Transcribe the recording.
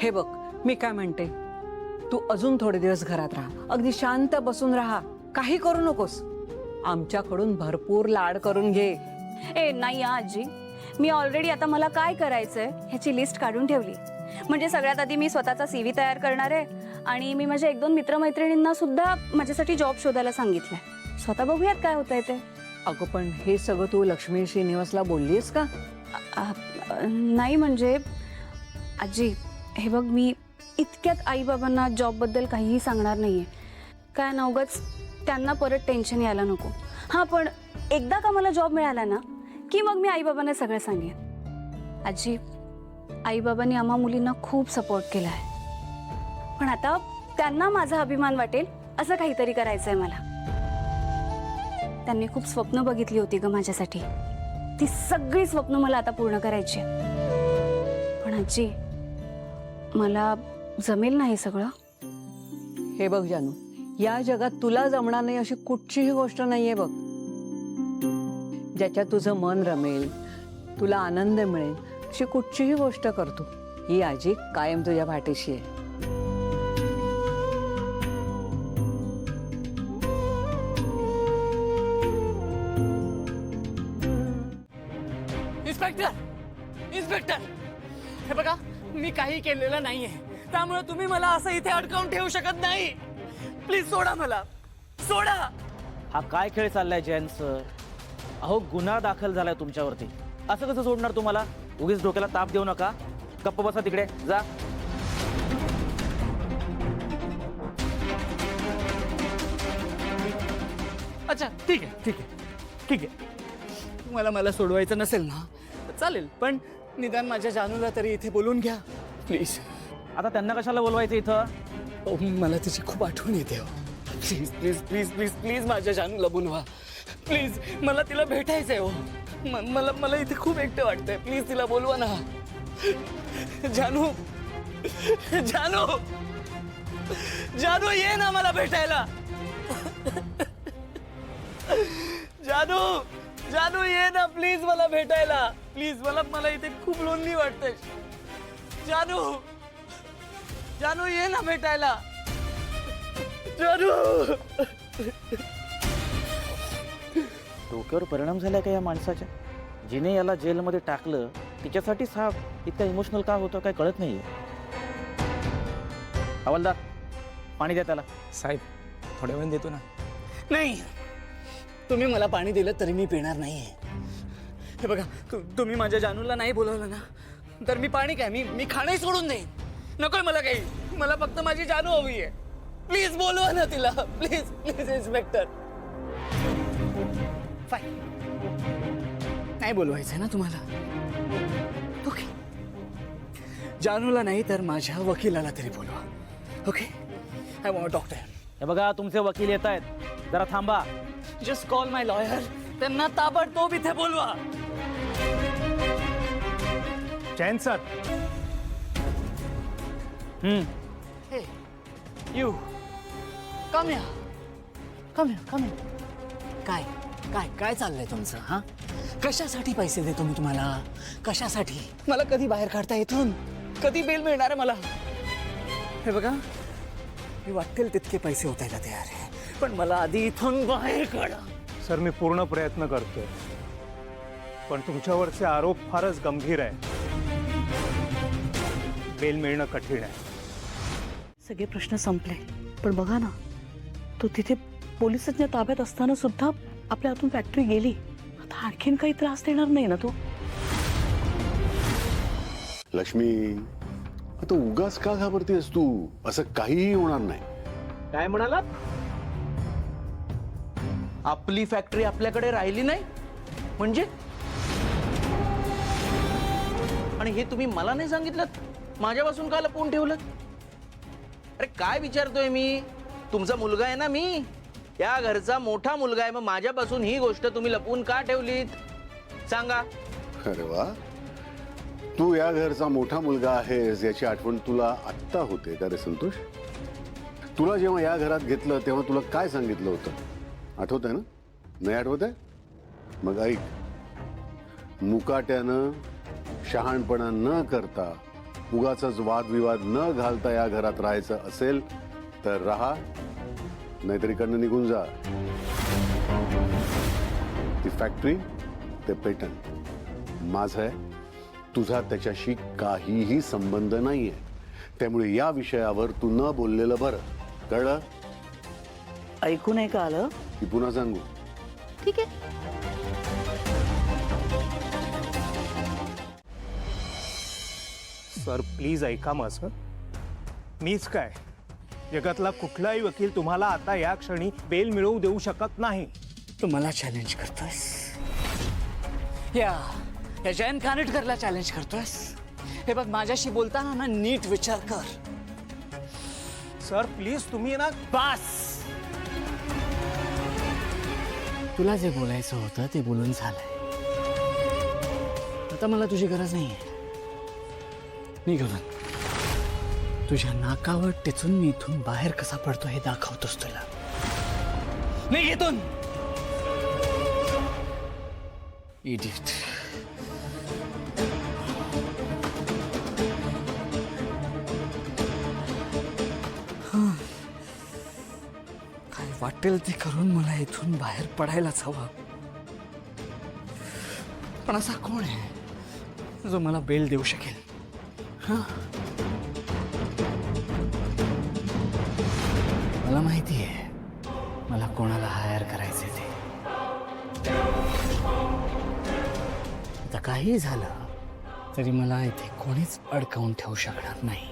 हे बघ, मी काय म्हणते, तू अजून थोडे दिवस घरात राहा, अगदी शांत बसून राहा, काही करू नकोस. आमच्याकडून भरपूर लाड करून घे. ए नाही आजी, मी ऑलरेडी आता मला काय करायचंय ह्याची लिस्ट काढून ठेवली. म्हणजे सगळ्यात आधी मी स्वतःचा सीव्ही तयार करणार आहे आणि मी माझ्या 1-2 मित्रमैत्रिणींना सुद्धा माझ्यासाठी जॉब शोधायला सांगितलंय. स्वतः बघूयात काय होतंय ते. अगं पण हे सगळं तू लक्ष्मी श्रीनिवासला बोललीस का? नाही म्हणजे आजी, हे बघ, मी इतक्यात आईबाबांना जॉबबद्दल काहीही सांगणार नाहीये. काय ना उगाच त्यांना परत टेन्शन यायला नको. हां, पण एकदा का मला जॉब मिळाला ना की मग मी आईबाबांना सगळं सांगेन. आजी, आईबाबांनी आम्हा मुलींना खूप सपोर्ट केला आहे, पण आता त्यांना माझा अभिमान वाटेल असं काहीतरी करायचंय मला. त्यांनी खूप स्वप्न बघितली होती ग माझ्यासाठी. ती सगळी स्वप्न मला आता पूर्ण करायची. पण आजी, मला जमेल ना हे सगळं? हे बघ जानू, या जगात तुला जमणार नाही अशी कुठचीही गोष्ट नाहीये बघ. ज्याच्यात तुझं मन रमेल, तुला आनंद मिळेल अशी कुठचीही गोष्ट करतो. ही आजी कायम तुझ्या पाठीशी आहे. इन्स्पेक्टर, हे बघा, मी काही केलेलं नाहीये, त्यामुळे तुम्ही मला असं इथे अडकवून ठेवू शकत नाही. प्लीज सोडा मला, सोडा. हा काय खेळ चाललाय जयंत सर? अहो, गुन्हा दाखल झालाय तुमच्यावरती. असं कसं सोडणार तुम्हाला? उगीच डोक्याला ताप देऊ नका. गप्प बसा तिकडे, जा. अच्छा, ठीक आहे, ठीक आहे, ठीक आहे. तुम्हाला मला सोडवायचं नसेल ना तर चालेल, पण निदान माझ्या जानूला तरी इथे बोलून घ्या प्लीज. आता त्यांना कशाला बोलवायचं इथं? मला तिची खूप आठवण येते. Please please please please please माझ्या जानूला बोलवा प्लीज. मला तिला भेटायचंय हो. मला मला इथे खूप एकटं वाटतंय. प्लीज तिला बोलवा ना. जानू, जानू, जानू, ये ना मला भेटायला. जानू, जानू, ये ना प्लीज मला भेटायला. प्लीज, मला इथे खूप लोनली वाटतंय. जानू, जानू, ये ना भेटायला. जानू. डोक्यावर परिणाम झाला का या माणसाच्या? जिने याला जेलमध्ये टाकलं तिच्यासाठीच हा इतका इमोशनल का होतो काय कळत नाहीये. हवालदार, पाणी द्या त्याला. साहेब, थोड्या वेळ देतो ना. नाही, तुम्ही मला पाणी दिलं तरी मी पिणार नाहीये. हे बघा, तुम्ही माझ्या जानूला नाही बोलवलं ना तर मी पाणी काय, मी खाणंही सोडून देईन. नकोय मला काही. मला फक्त माझी जानू हवी आहे. प्लीज बोलवा ना तिला. Please please inspector. फाईन, नाही बोलवायचंय ना तुम्हाला? ओके, जानूला नाही तर माझ्या वकिलाला तरी बोलवा. Okay, I want doctor. हे बघा, तुमचे वकील येत आहेत, जरा थांबा. जस्ट कॉल माय लॉयर. त्यांना ताबडतोब इथे बोलवा. जैन सर. हे यू कम या, कम या, कम या. काय काय काय चाललंय तुमचं? हा, कशासाठी पैसे देतो मी तुम्हाला? कशासाठी? मला कधी बाहेर काढता इथून? कधी बेल मिळणार आहे मला? हे बघा, मी वाटेल तितके पैसे होतायला तयार आहे, पण मला आधी इथून बाहेर काढा. सर, मी पूर्ण प्रयत्न करतोय, पण तुमच्यावरचे आरोप फारच गंभीर आहे. बेल मिळणं कठीण आहे. सगळे प्रश्न संपले, पण बघा ना, तो तिथे पोलिसांच्या ताब्यात असताना सुद्धा आपल्या हातून फॅक्टरी गेली. आता आणखीन काही त्रास देणार नाही ना तो? लक्ष्मी, आता उगाच का घाबरतेस तू? असं काहीही होणार नाही. काय म्हणालात? आपली फॅक्टरी आपल्याकडे राहिली नाही म्हणजे? आणि हे तुम्ही मला नाही सांगितलं? माझ्यापासून का लपवून ठेवलं? अरे काय विचारतोय मी? तुमचा मुलगा आहे ना मी, या घरचा मोठा मुलगा आहे. मग माझ्यापासून ही गोष्ट तुम्ही लपवून का ठेवलीत? सांगा. अरे वा, तू या घरचा मोठा मुलगा आहेस याची आठवण तुला आत्ता होते का रे संतोष? तुला जेव्हा या घरात घेतलं तेव्हा तुला काय सांगितलं होतं? आठवतंय ना? नाही आठवतंय? मग ऐक, मुकाट्यानं शहाणपणा न करता उगाचच वादविवाद न घालता या घरात राहायचं असेल तर राहा, नाहीतर इकडनं निघून जा. ती फॅक्टरी, ते पेटंट माझं आहे, तुझा त्याच्याशी काहीही संबंध नाहीये. त्यामुळे या विषयावर तू न बोललेलं बरं. कळलं? ऐकू नाही का आलं? की पुन्हा सांगू? ठीक आहे. सर प्लीज ऐका माझं. मीच काय, जगातला कुठलाही वकील तुम्हाला आता या क्षणी बेल मिळवू देऊ शकत नाही. तू मला चॅलेंज करतोयस? या जयंत कानेटकरला चॅलेंज करतोयस? हे बघ, माझ्याशी बोलताना ना नीट विचार कर. सर प्लीज तुम्ही ना. बस, तुला जे बोलायचं होतं ते बोलून झालंय. आता मला तुझी गरज नाहीये. निघून तुझ्या नाकावर टिचून मी इथून बाहेर कसा पडतो हे दाखवतोस तुला. निघ इथून, इडियट. काय वाटेल ते करून मला इथून बाहेर पडायलाच हवं. पण असा कोण आहे जो मला बेल देऊ शकेल? मला माहिती आहे मला कोणाला हायर करायचे ते. आता काही झालं तरी मला इथे कोणीच अडकवून ठेवू शकणार नाही.